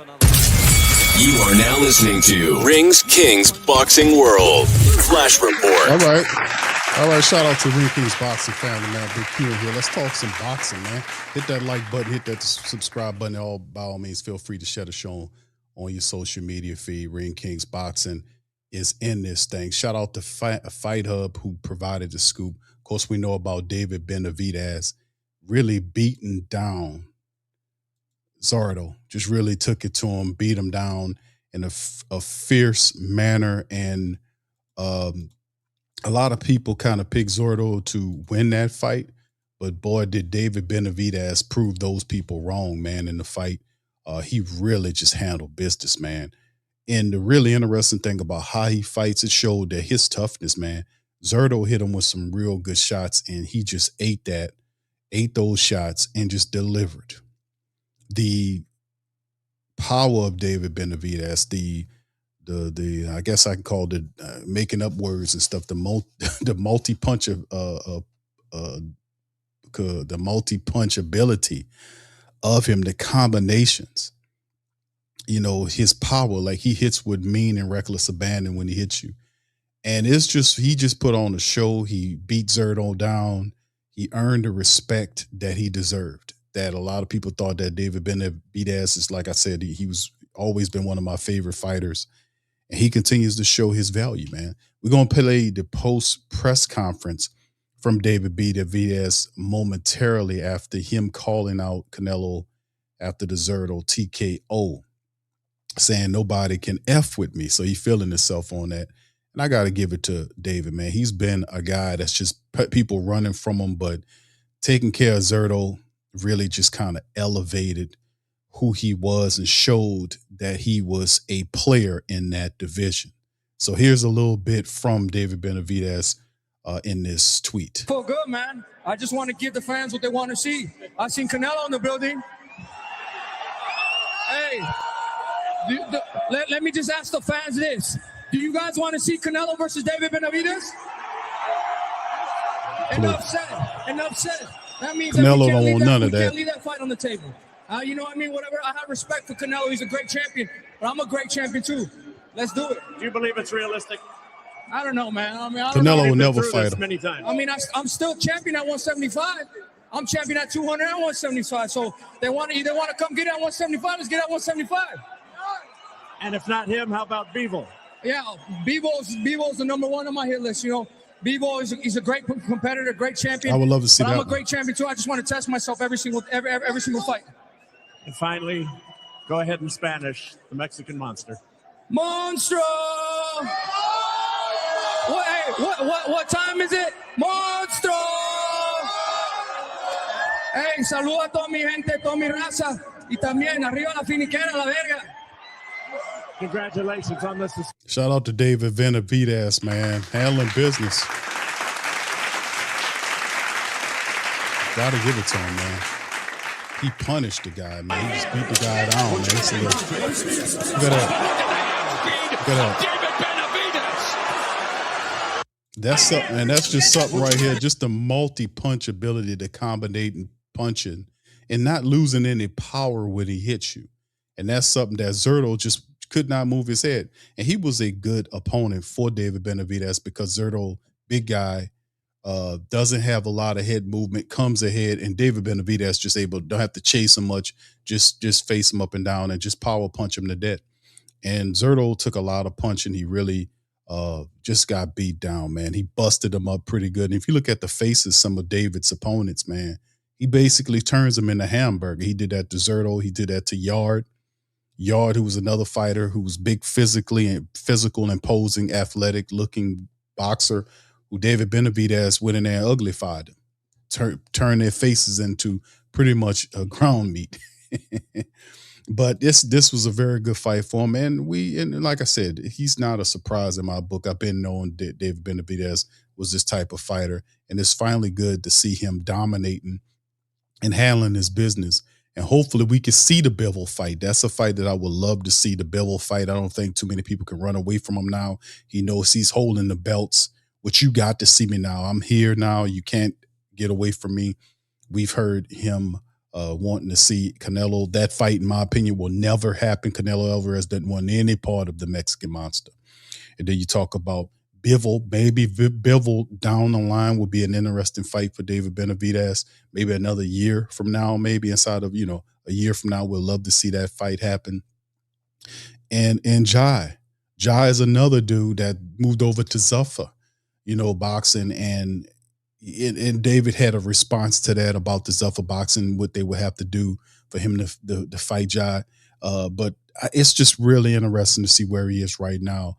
You are now listening to Rings Kings Boxing World Flash Report. All right. Shout out to Ring Kings Boxing family, man. Big Q in here. Let's talk some boxing, man. Hit that like button, hit that subscribe button. By all means, feel free to share the show on your social media feed. Ring Kings Boxing is in this thing. Shout out to Fight Hub who provided the scoop. Of course, we know about David Benavidez really beating down Zurdo. Just really took it to him, beat him down in a fierce manner. And a lot of people kind of picked Zurdo to win that fight. But boy, did David Benavidez prove those people wrong, man, in the fight. He really just handled business, man. And the really interesting thing about how he fights, it showed that his toughness, man. Zurdo hit him with some real good shots, and he just ate those shots and just delivered. The power of David Benavidez, the I guess I can call it making up words and stuff. The multi punch ability of him, the combinations. You know, his power, like he hits with mean and reckless abandon when he hits you. And he just put on a show. He beat Zurdo down. He earned the respect that he deserved. That a lot of people thought that David Benavidez is, like I said, he was always been one of my favorite fighters. And he continues to show his value, man. We're going to play the post-press conference from David Benavidez momentarily after him calling out Canelo after the Zurdo TKO, saying nobody can F with me. So he's feeling himself on that. And I got to give it to David, man. He's been a guy that's just people running from him, but taking care of Zurdo really just kind of elevated who he was and showed that he was a player in that division. So here's a little bit from David Benavidez in this tweet. Feel good, man. I just want to give the fans what they want to see. I seen Canelo in the building. Hey, let me just ask the fans this. Do you guys want to see Canelo versus David Benavidez? Enough said. That means Canelo don't want none of that. We can't leave that fight on the table. You know what I mean? Whatever. I have respect for Canelo. He's a great champion, but I'm a great champion too. Let's do it. Do you believe it's realistic? I don't know, man. I don't Canelo know. will never fight him. Many times. I mean, I'm still champion at 175. I'm champion at 200 and 175. So they want to come get it at 175. Let's get it at 175. And if not him, how about Bivol? Yeah, Bivol's the number one on my hit list. You know, Bivol is a great competitor, great champion. I would love to see that. I'm a great champion too. I just want to test myself every single fight. And finally, go ahead in Spanish, the Mexican monster. Monstro! What time is it? Monstro! Hey, saluda a toda mi gente, toda mi raza, y también arriba la finiquera, la verga. Congratulations on this. Shout out to David Benavidez, man. Handling business. Gotta give it to him, man. He punished the guy, man. He just beat the guy down, man. Look at that. That's something, and that's just something right here. Just the multi-punch ability to combinate and punching and not losing any power when he hits you. And that's something that Zurdo just could not move his head. And he was a good opponent for David Benavidez because Zurdo, big guy, doesn't have a lot of head movement, comes ahead, and David Benavidez just don't have to chase him much, just face him up and down and just power punch him to death. And Zurdo took a lot of punching. He really just got beat down, man. He busted him up pretty good. And if you look at the faces, some of David's opponents, man, he basically turns them into hamburger. He did that to Zurdo. He did that to Yard, who was another fighter who was big physical, imposing, athletic-looking boxer, who David Benavidez went in there and uglified them, turned their faces into pretty much a ground meat. But this was a very good fight for him, and like I said, he's not a surprise in my book. I've been knowing that David Benavidez was this type of fighter, and it's finally good to see him dominating and handling his business. And hopefully we can see the Bivol fight. That's a fight that I would love to see, the Bivol fight. I don't think too many people can run away from him now. He knows he's holding the belts, which you got to see me now. I'm here now. You can't get away from me. We've heard him wanting to see Canelo. That fight, in my opinion, will never happen. Canelo Alvarez doesn't want any part of the Mexican monster. And then you talk about Bivol. Maybe Bivol down the line would be an interesting fight for David Benavidez. Maybe another year from now, maybe inside of, a year from now, we'll love to see that fight happen. And Jai is another dude that moved over to Zuffa, boxing, and David had a response to that about the Zuffa boxing, what they would have to do for him to fight Jai. But it's just really interesting to see where he is right now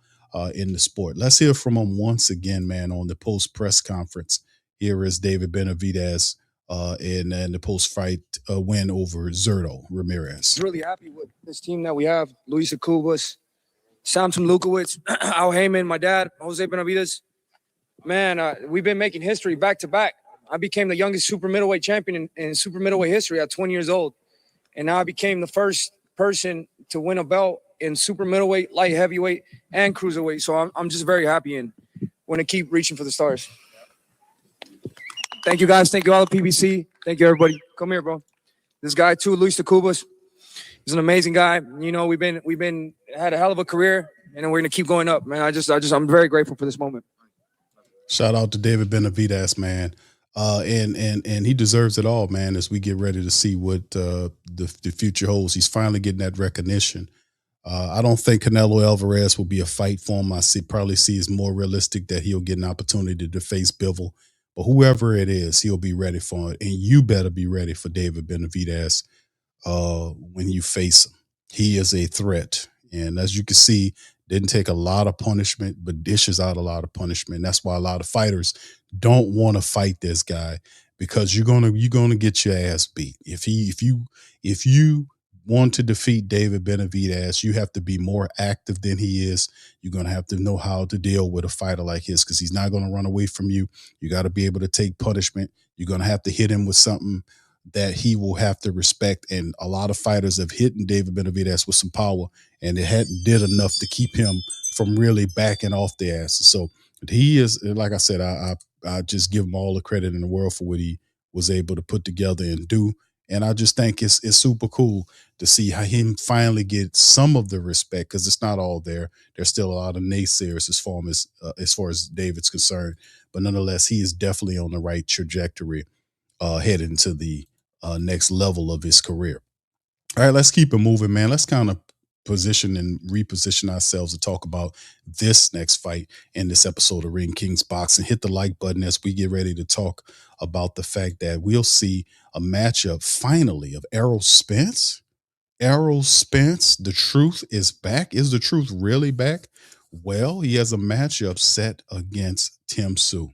in the sport. Let's hear from him once again, man, on the post press conference. Here is David Benavidez in the post fight win over Zurdo Ramírez. Really happy with this team that we have. Luis Akubas, Samson Lukowicz, Al Heyman, my dad, Jose Benavidez. Man, we've been making history back to back. I became the youngest super middleweight champion in super middleweight history at 20 years old. And now I became the first person to win a belt in super middleweight, light heavyweight, and cruiserweight. So I'm just very happy and want to keep reaching for the stars. Thank you, guys. Thank you all at PBC. Thank you, everybody. Come here, bro. This guy too, Luis Akubas. He's an amazing guy. We've been had a hell of a career, and we're gonna keep going up, man. I'm very grateful for this moment. Shout out to David Benavidez, man. And he deserves it all, man, as we get ready to see what the future holds. He's finally getting that recognition. I don't think Canelo Alvarez will be a fight for him. Probably see it's more realistic that he'll get an opportunity to face Bivol. But whoever it is, he'll be ready for it. And you better be ready for David Benavidez when you face him. He is a threat. And as you can see, didn't take a lot of punishment, but dishes out a lot of punishment. That's why a lot of fighters don't want to fight this guy, because you're gonna get your ass beat. If you want to defeat David Benavidez, you have to be more active than he is. You're gonna have to know how to deal with a fighter like his, because he's not gonna run away from you. You got to be able to take punishment. You're gonna have to hit him with something that he will have to respect. And a lot of fighters have hit David Benavidez with some power, and it hadn't did enough to keep him from really backing off the asses. So he is, like I said, I just give him all the credit in the world for what he was able to put together and do. And I just think it's super cool to see how him finally get some of the respect, because it's not all there. There's still a lot of naysayers as far as David's concerned. But nonetheless, he is definitely on the right trajectory heading to the next level of his career. All right, let's keep it moving, man. Let's kind of position and reposition ourselves to talk about this next fight in this episode of Ring Kings Boxing. Hit the like button as we get ready to talk about the fact that we'll see a matchup finally of Errol Spence. Errol Spence, the truth is back. Is the truth really back? Well, he has a matchup set against Tim Tszyu.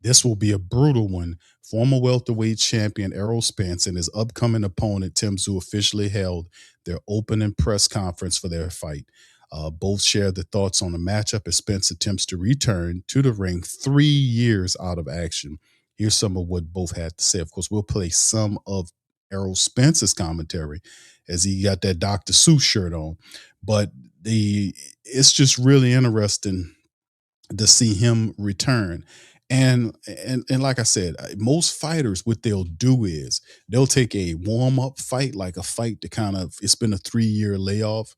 This will be a brutal one. Former welterweight champion Errol Spence and his upcoming opponent Tim Tszyu officially held their opening press conference for their fight. Both shared their thoughts on the matchup as Spence attempts to return to the ring 3 years out of action. Here's some of what both had to say. Of course, we'll play some of Errol Spence's commentary as he got that Dr. Seuss shirt on. But it's just really interesting to see him return. And like I said, most fighters, what they'll do is they'll take a warm-up fight, like a fight to kind of, it's been a 3-year layoff,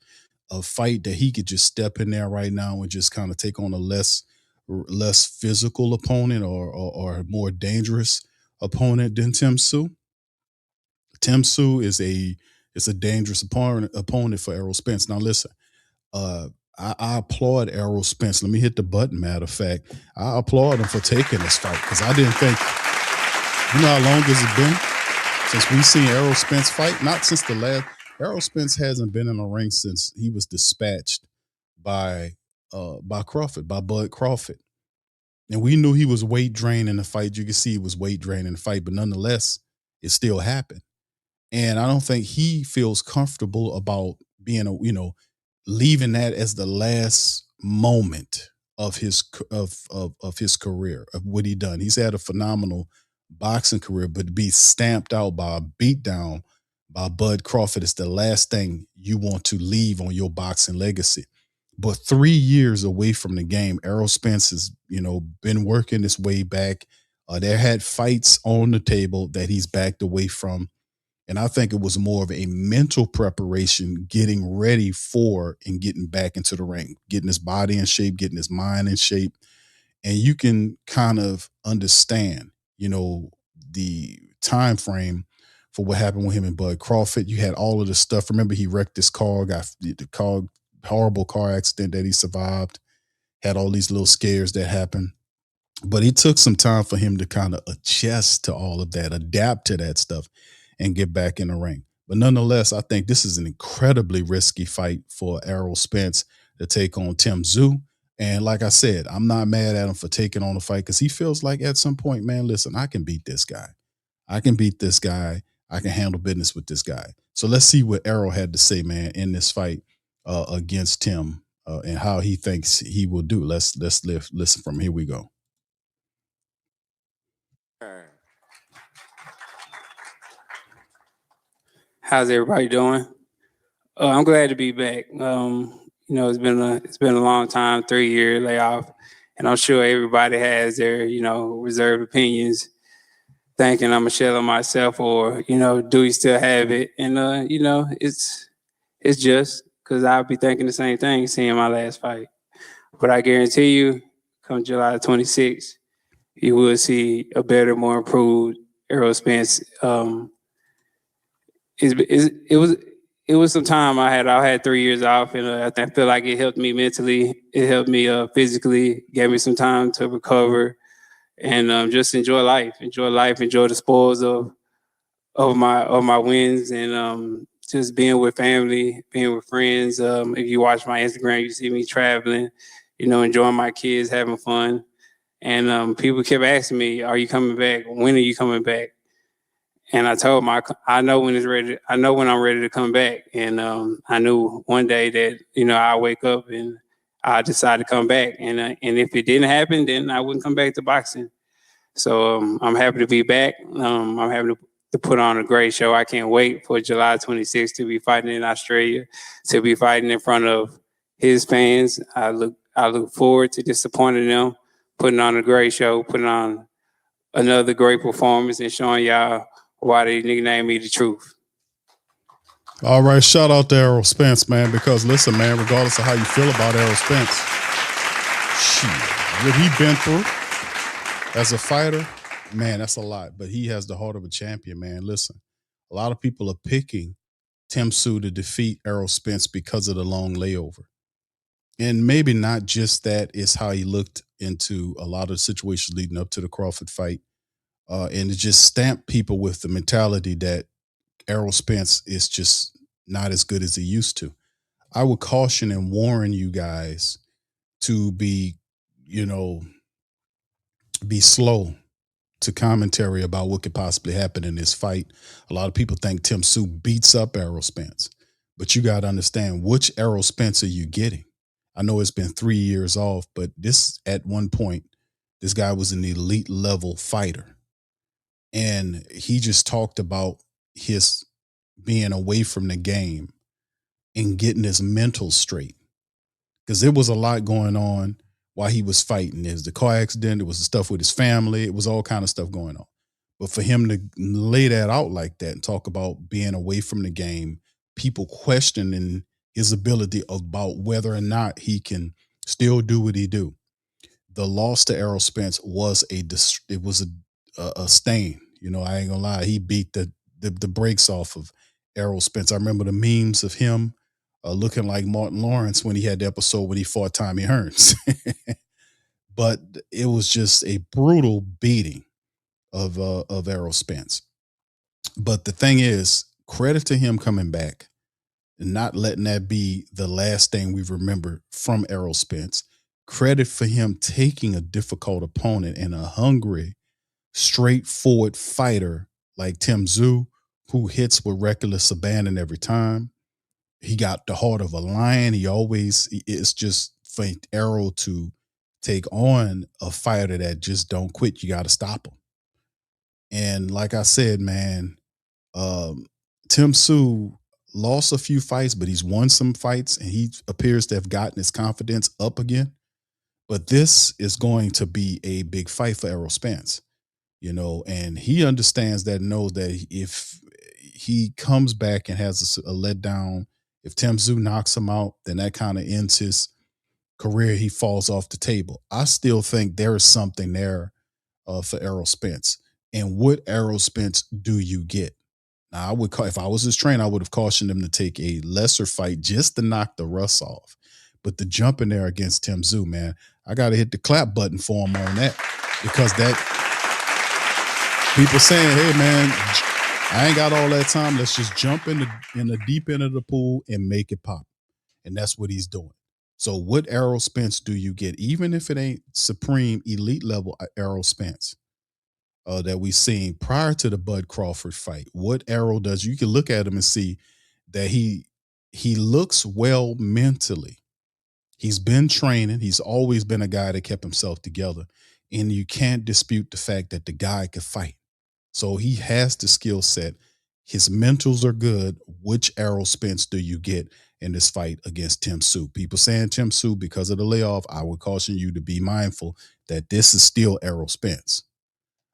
a fight that he could just step in there right now and just kind of take on a less physical opponent or a more dangerous opponent than Tim Tszyu. Tim Tszyu is a dangerous opponent for Errol Spence. Now listen, I applaud Errol Spence. Let me hit the button, matter of fact. I applaud him for taking this fight, because I didn't think, you know how long has it been since we've seen Errol Spence fight? Not since the last. Errol Spence hasn't been in a ring since he was dispatched by Bud Crawford. And we knew he was weight drained in the fight. You can see he was weight drained in the fight, but nonetheless, it still happened. And I don't think he feels comfortable about being leaving that as the last moment of his career, of what he done. He's had a phenomenal boxing career, but to be stamped out by a beatdown by Bud Crawford is the last thing you want to leave on your boxing legacy. But 3 years away from the game, Errol Spence has, been working his way back. There had fights on the table that he's backed away from. And I think it was more of a mental preparation, getting ready for and getting back into the ring, getting his body in shape, getting his mind in shape. And you can kind of understand, the time frame for what happened with him and Bud Crawford. You had all of this stuff. Remember, he wrecked his car, got the car, horrible car accident that he survived, had all these little scares that happened. But it took some time for him to kind of adjust to all of that, adapt to that stuff, and get back in the ring. But nonetheless, I think this is an incredibly risky fight for Errol Spence to take on Tim Tszyu. And like I said, I'm not mad at him for taking on the fight because he feels like at some point, man, listen, I can beat this guy. I can beat this guy. I can handle business with this guy. So let's see what Errol had to say, man, in this fight against Tim and how he thinks he will do. Let's listen from him. Here we go. How's everybody doing? I'm glad to be back. It's been a long time, 3-year layoff, and I'm sure everybody has their reserved opinions, thinking I'm a shell of myself, or do we still have it? And it's just because I'll be thinking the same thing, seeing my last fight. But I guarantee you, come July 26th, you will see a better, more improved Errol Spence. It was some time I had 3 years off, and I feel like it helped me mentally. It helped me physically, gave me some time to recover, and just enjoy life, enjoy the spoils of my wins, and just being with family, being with friends. If you watch my Instagram, you see me traveling, enjoying my kids, having fun. And people kept asking me, "Are you coming back? When are you coming back?" And I told them, I know when it's ready. I know when I'm ready to come back. And I knew one day that I wake up and I decide to come back. And if it didn't happen, then I wouldn't come back to boxing. So I'm happy to be back. I'm happy to put on a great show. I can't wait for July 26th to be fighting in Australia, to be fighting in front of his fans. I look forward to disappointing them, putting on a great show, putting on another great performance, and showing y'all why they nicknamed me the Truth. All right, shout out to Errol Spence, man, because listen, man, regardless of how you feel about Errol Spence, what he been through as a fighter, man, that's a lot. But he has the heart of a champion, man. Listen, a lot of people are picking Tim Tszyu to defeat Errol Spence because of the long layover. And maybe not just that, is how he looked into a lot of situations leading up to the Crawford fight. And it just stamped people with the mentality that Errol Spence is just not as good as he used to. I would caution and warn you guys to be slow to commentary about what could possibly happen in this fight. A lot of people think Tim Tszyu beats up Errol Spence, but you got to understand, which Errol Spence are you getting? I know it's been 3 years off, but at one point, this guy was an elite level fighter. And he just talked about his being away from the game and getting his mental straight. Because there was a lot going on while he was fighting. There's the car accident, there was the stuff with his family, it was all kind of stuff going on. But for him to lay that out like that and talk about being away from the game, people questioning his ability about whether or not he can still do what he do. The loss to Errol Spence was a stain. I ain't gonna lie. He beat the brakes off of Errol Spence. I remember the memes of him looking like Martin Lawrence when he had the episode when he fought Tommy Hearns. But it was just a brutal beating of Errol Spence. But the thing is, credit to him coming back and not letting that be the last thing we remember from Errol Spence. Credit for him taking a difficult opponent and a hungry, straightforward fighter like Tim Tszyu, who hits with reckless abandon every time. He got the heart of a lion. It's just for Errol to take on a fighter that just don't quit. You got to stop him. And like I said, man, Tim Tszyu lost a few fights, but he's won some fights, and he appears to have gotten his confidence up again. But this is going to be a big fight for Errol Spence, and he understands that, knows that if he comes back and has a letdown. If Tim Tszyu knocks him out, then that kind of ends his career. He falls off the table. I still think there is something there for Errol Spence. And what Errol Spence do you get? Now, if I was his trainer, I would have cautioned him to take a lesser fight just to knock the rust off. But the jump in there against Tim Tszyu, man, I got to hit the clap button for him on that, because that people saying, hey, man, I ain't got all that time. Let's just jump in the deep end of the pool and make it pop. And that's what he's doing. So what Errol Spence do you get, even if it ain't supreme elite level Errol Spence that we seen prior to the Bud Crawford fight? What Errol does, you can look at him and see that he looks well mentally. He's been training. He's always been a guy that kept himself together. And you can't dispute the fact that the guy could fight. So he has the skill set. His mentals are good. Which Errol Spence do you get in this fight against Tim Tszyu? People saying Tim Tszyu because of the layoff. I would caution you to be mindful that this is still Errol Spence.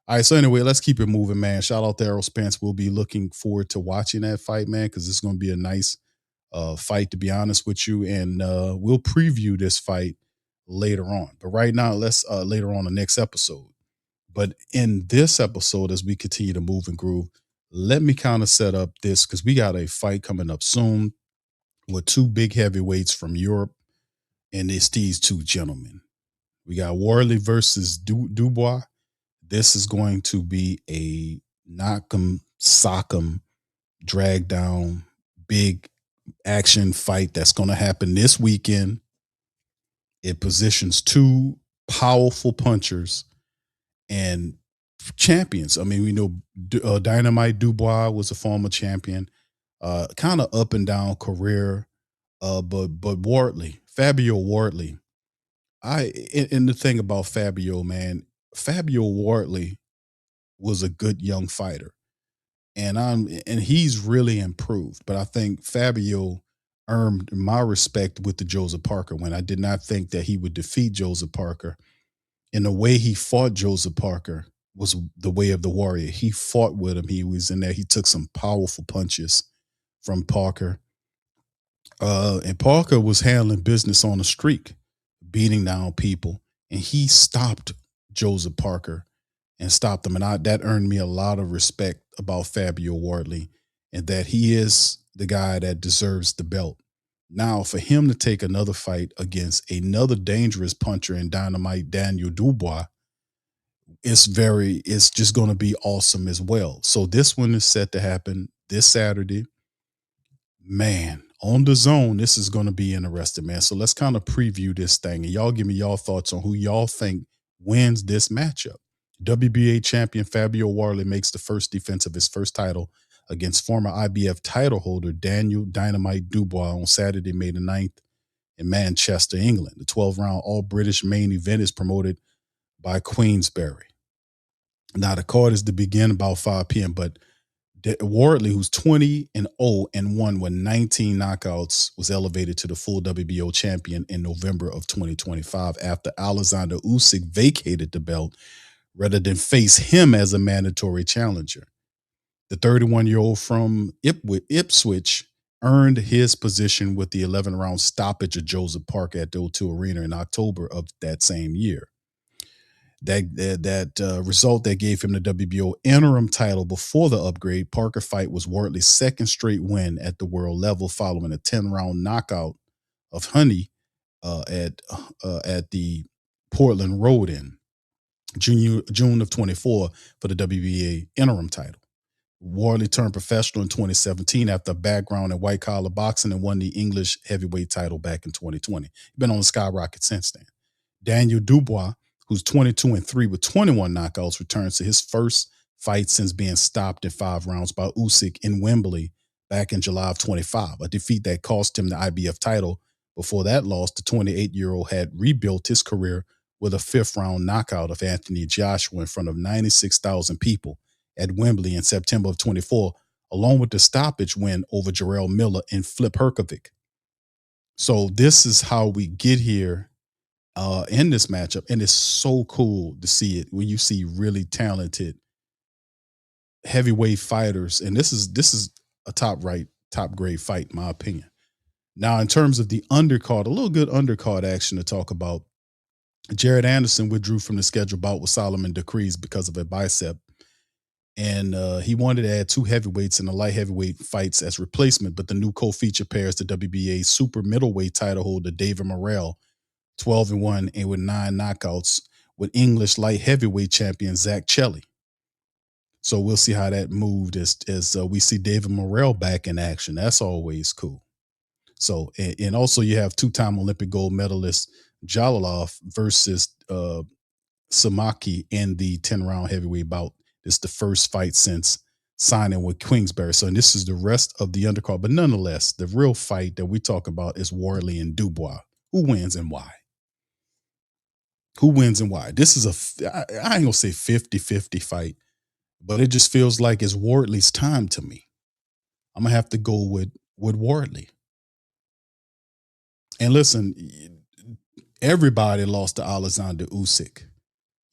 All right, so anyway, let's keep it moving, man. Shout out to Errol Spence. We'll be looking forward to watching that fight, man, because it's going to be a nice fight, to be honest with you. And we'll preview this fight later on. But right now, let's later on the next episode. But in this episode, as we continue to move and groove, let me kind of set up this, because we got a fight coming up soon with two big heavyweights from Europe, and it's these two gentlemen. We got Wardley versus Dubois. This is going to be a knock 'em, sock 'em, drag down, big action fight that's going to happen this weekend. It positions two powerful punchers and champions. I mean, we know Dynamite Dubois was a former champion, kind of up and down career. But Wardley, Fabio Wardley, and the thing about Fabio, man, Fabio Wardley was a good young fighter, and he's really improved. But I think Fabio earned my respect with the Joseph Parker win. I did not think that he would defeat Joseph Parker. And the way he fought Joseph Parker was the way of the warrior. He fought with him. He was in there. He took some powerful punches from Parker. And Parker was handling business on the streak, beating down people. And he stopped Joseph Parker and stopped him. And that earned me a lot of respect about Fabio Wardley, and that he is the guy that deserves the belt. Now, for him to take another fight against another dangerous puncher in Dynamite Daniel Dubois, it's just going to be awesome as well. So this one is set to happen this Saturday. Man, on the zone, this is going to be interesting, man. So let's kind of preview this thing, and y'all give me y'all thoughts on who y'all think wins this matchup. WBA champion Fabio Wardley makes the first defense of his first title against former IBF title holder Daniel Dynamite Dubois on Saturday, May the 9th in Manchester, England. The 12-round all-British main event is promoted by Queensberry. Now, the card is to begin about 5 p.m., but Wardley, who's 20-0-1 with 19 knockouts, was elevated to the full WBO champion in November of 2025 after Alexander Usyk vacated the belt rather than face him as a mandatory challenger. The 31-year-old from Ipswich earned his position with the 11-round stoppage of Joseph Parker at the O2 Arena in October of that same year. That result that gave him the WBO interim title before the upgrade. Parker fight was Wardley's second straight win at the world level, following a 10-round knockout of Honey at the Portland Road in June of 24 for the WBA interim title. Wardley turned professional in 2017 after a background in white-collar boxing and won the English heavyweight title back in 2020. He's been on the skyrocket since then. Daniel Dubois, who's 22-3 with 21 knockouts, returns to his first fight since being stopped in 5 rounds by Usyk in Wembley back in July of 25, a defeat that cost him the IBF title. Before that loss, the 28-year-old had rebuilt his career with a 5th-round knockout of Anthony Joshua in front of 96,000 people at Wembley in September of 24, along with the stoppage win over Jarrell Miller and Flip Herkovic. So this is how we get here in this matchup, and it's so cool to see it when you see really talented heavyweight fighters, and this is a top grade fight, in my opinion. Now, in terms of the undercard, a little good undercard action to talk about. Jared Anderson withdrew from the scheduled bout with Solomon Decrees because of a bicep. And he wanted to add 2 heavyweights in the light heavyweight fights as replacement, but the new co-feature pairs the WBA super middleweight title holder David Morrell, 12-1 and with 9 knockouts, with English light heavyweight champion Zach Chelly. So we'll see how that moved as we see David Morrell back in action. That's always cool. So, and also you have 2-time Olympic gold medalist Jalilov versus Samaki in the 10-round heavyweight bout. It's the first fight since signing with Kingsbury. So, and this is the rest of the undercard. But nonetheless, the real fight that we talk about is Wardley and Dubois. Who wins and why? Who wins and why? This is I ain't going to say 50-50 fight, but it just feels like it's Wardley's time to me. I'm going to have to go with Wardley. And listen, everybody lost to Alexander Usyk.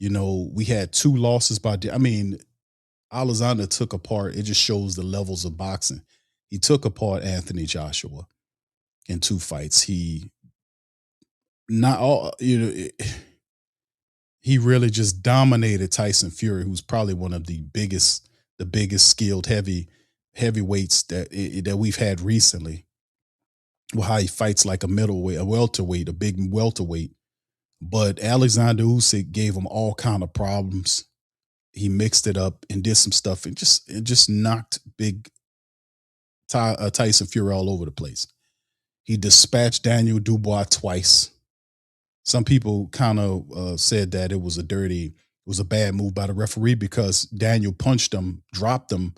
You know, we had 2 losses Alexander took apart. It just shows the levels of boxing. He took apart Anthony Joshua in 2 fights. He really just dominated Tyson Fury, who's probably one of the biggest skilled heavyweights that we've had recently. Well, how he fights like a middleweight, a welterweight, a big welterweight. But Alexander Usyk gave him all kind of problems. He mixed it up and did some stuff and just knocked big Tyson Fury all over the place. He dispatched Daniel Dubois twice. Some people kind of said that it was a bad move by the referee because Daniel punched him, dropped him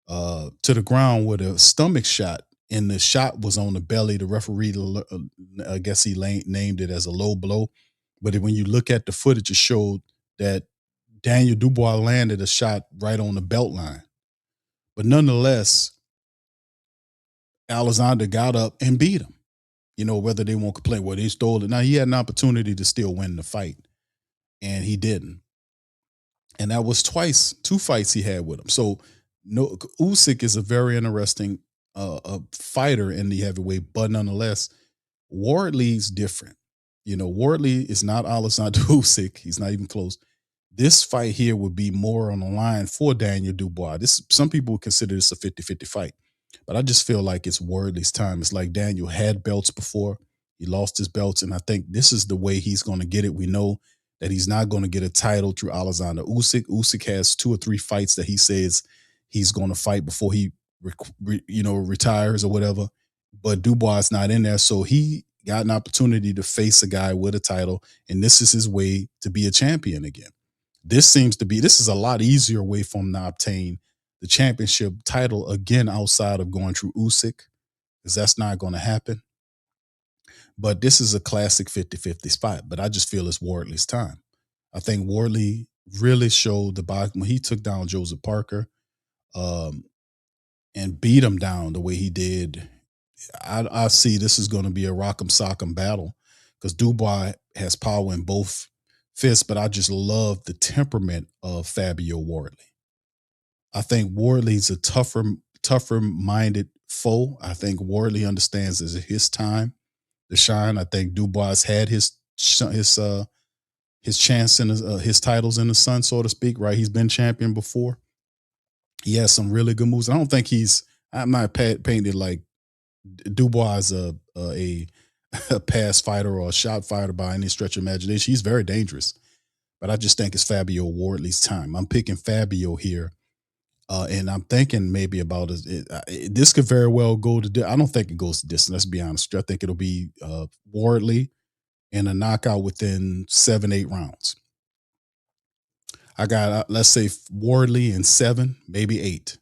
to the ground with a stomach shot, and the shot was on the belly. The referee, I guess he named it as a low blow. But when you look at the footage, it showed that Daniel Dubois landed a shot right on the belt line. But nonetheless, Alexander got up and beat him. You know, whether they won't complain, well, they stole it. Now, he had an opportunity to still win the fight, and he didn't. And that was 2 fights he had with him. So Usyk is a very interesting fighter in the heavyweight, but nonetheless, Wardley's different. You know, Wardley is not Alexander Usyk. He's not even close. This fight here would be more on the line for Daniel Dubois. Some people would consider this a 50-50 fight, but I just feel like it's Wardley's time. It's like Daniel had belts before. He lost his belts, and I think this is the way he's going to get it. We know that he's not going to get a title through Alexander Usyk. Usyk has 2 or 3 fights that he says he's going to fight before he retires or whatever, but Dubois is not in there, so he got an opportunity to face a guy with a title, and this is his way to be a champion again. This is a lot easier way for him to obtain the championship title again outside of going through Usyk, because that's not going to happen. But this is a classic 50-50 spot, but I just feel it's Wardley's time. I think Wardley really showed the box when he took down Joseph Parker and beat him down the way he did. I see this is going to be a rock'em sock'em battle because Dubois has power in both fists, but I just love the temperament of Fabio Wardley. I think Wardley's a tougher minded foe. I think Wardley understands it's his time to shine. I think Dubois had his chance in his titles in the sun, so to speak, right? He's been champion before. He has some really good moves. I don't think I'm not painted like Dubois is a pass fighter or a shot fighter by any stretch of imagination. He's very dangerous, but I just think it's Fabio Wardley's time. I'm picking Fabio here, and I'm thinking maybe about this could very well go to. I don't think it goes to distance. Let's be honest. I think it'll be Wardley and a knockout within 7-8 rounds. I got let's say Wardley in 7, maybe 8.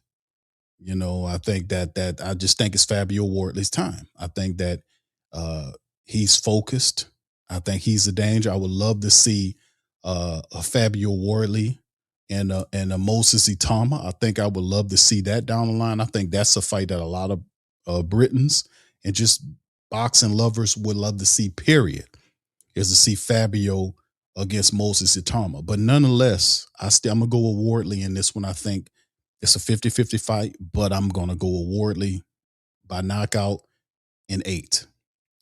You know, I think that I just think it's Fabio Wardley's time. I think that he's focused. I think he's a danger. I would love to see a Fabio Wardley and a Moses Itama. I think I would love to see that down the line. I think that's a fight that a lot of Britons and just boxing lovers would love to see, period, is to see Fabio against Moses Itama. But nonetheless, I'm going to go with Wardley in this one. I think It's a 50-50 fight, but I'm going to go with Wardley by knockout in 8.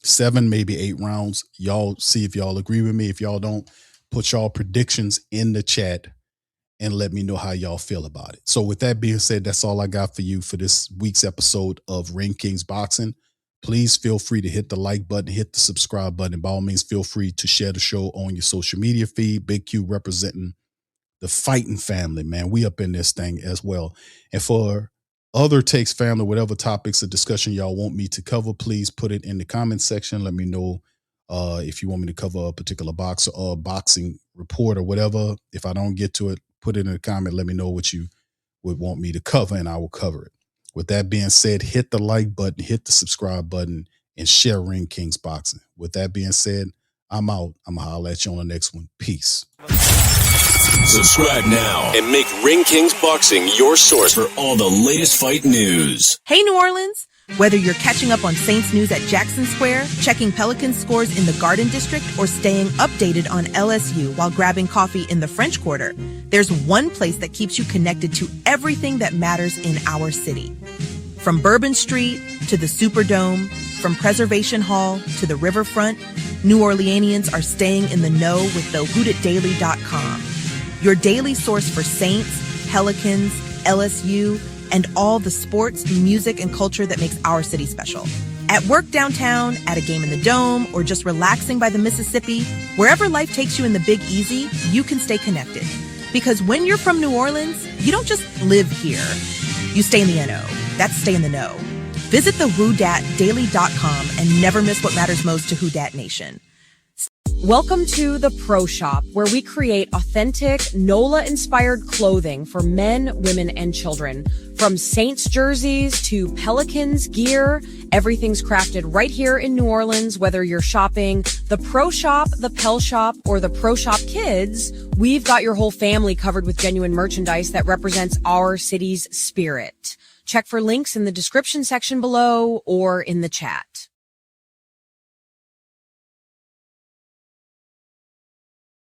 7, maybe 8 rounds. Y'all see if y'all agree with me. If y'all don't, put y'all predictions in the chat and let me know how y'all feel about it. So with that being said, that's all I got for you for this week's episode of Ring Kings Boxing. Please feel free to hit the like button, hit the subscribe button. By all means, feel free to share the show on your social media feed. Big Q representing the fighting family, man. We up in this thing as well. And for other takes, family, whatever topics of discussion y'all want me to cover, please put it in the comment section. Let me know if you want me to cover a particular boxer or boxing report or whatever. If I don't get to it, put it in the comment. Let me know what you would want me to cover, and I will cover it. With that being said, hit the like button, hit the subscribe button, and share Ring Kings Boxing. With that being said, I'm out. I'm going to holler at you on the next one. Peace. Subscribe now and make Ring Kings Boxing your source for all the latest fight news. Hey, New Orleans! Whether you're catching up on Saints news at Jackson Square, checking Pelicans scores in the Garden District, or staying updated on LSU while grabbing coffee in the French Quarter, there's one place that keeps you connected to everything that matters in our city. From Bourbon Street to the Superdome, from Preservation Hall to the Riverfront, New Orleanians are staying in the know with the WhoDatDaily.com. Your daily source for Saints, Pelicans, LSU, and all the sports, music, and culture that makes our city special. At work downtown, at a game in the Dome, or just relaxing by the Mississippi, wherever life takes you in the Big Easy, you can stay connected. Because when you're from New Orleans, you don't just live here. You stay in the NO. That's stay in the know. Visit the WhoDatDaily.com and never miss what matters most to Who Dat Nation. Welcome to The Pro Shop, where we create authentic, NOLA-inspired clothing for men, women, and children. From Saints jerseys to Pelicans gear, everything's crafted right here in New Orleans. Whether you're shopping The Pro Shop, The Pel Shop, or The Pro Shop Kids, we've got your whole family covered with genuine merchandise that represents our city's spirit. Check for links in the description section below or in the chat.